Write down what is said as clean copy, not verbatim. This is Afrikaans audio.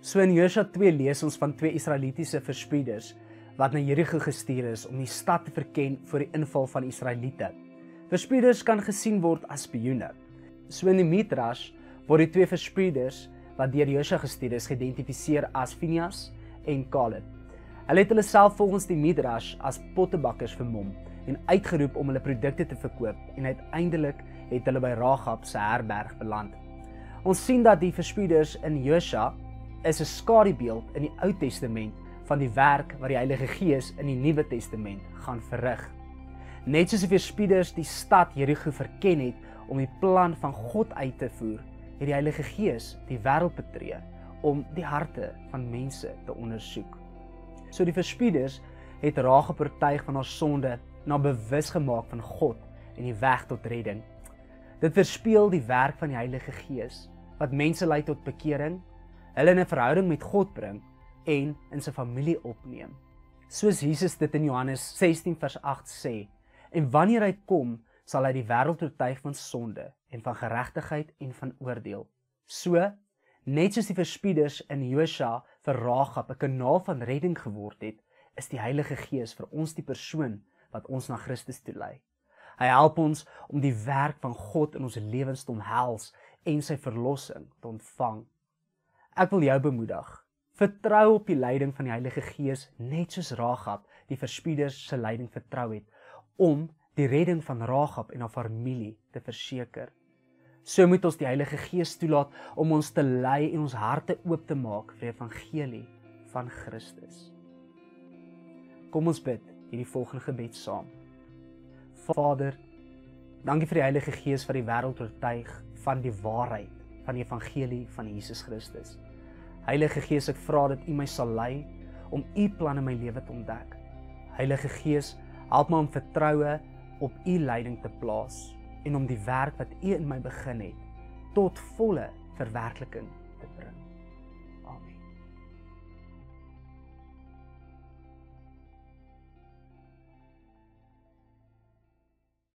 So in Josua 2 lees ons van 2 Israelitiese verspieders wat na Jerigo gestuur is om die stad te verken voor die inval van Israeliete. Verspieders kan gesien word as spioene. So in die Midrash word die 2 verspieders wat deur Josua gestuur is geïdentifiseer as Phinehas en Caleb. Hulle het hulle self volgens die Midrash as pottebakkers vermom en uitgeroep om hulle produkte te verkoop en uiteindelik het hulle by Rahab se herberg beland. Ons sien dat die verspieders in Josua is 'n skadubeeld in die Ou Testament van die werk wat die Heilige Gees in die Nuwe Testament gaan verrig. Net soos die verspieders die stad Jerigo verken het om die plan van God uit te voer, het die Heilige Gees die wêreld betree om die harte van mense te ondersoek. So die verspieders het Rahab oortuig van haar sonde en haar bewus gemaak van God en die weg tot redding. Dit verspeel die werk van die Heilige Gees wat mense lei tot bekering, hulle in 'n verhouding met God bring en in sy familie opneem. Soos Jesus dit in Johannes 16 vers 8 sê, en wanneer hy kom, sal hy die wêreld oortuig van sonde en van geregtigheid en van oordeel. So, net soos die verspieders in Josua vir Rahab 'n kanaal van redding geword het, is die Heilige Gees vir ons die persoon wat ons na Christus toe lei. Hy help ons om die werk van God in ons lewens te omhels en sy verlossing te ontvang. Ek wil jou bemoedig. Vertrou op die leiding van die Heilige Gees, net soos Rahab die verspieders se leiding vertrou het, om die redding van Rahab en haar familie te verseker. So moet ons die Heilige Gees toelaat om ons te lei en ons harte oop te maak vir die evangelie van Christus. Kom ons bid hierdie volgende gebed saam. Vader, dankie vir die Heilige Gees wat die wêreld oortuig van die waarheid van die evangelie van Jesus Christus. Heilige Gees, ek vra dat U my sal lei om U plan in my lewe te ontdek. Heilige Gees, help my om vertroue op U leiding te plaas en om die werk wat U in my begin het tot volle verwerkliking te bring.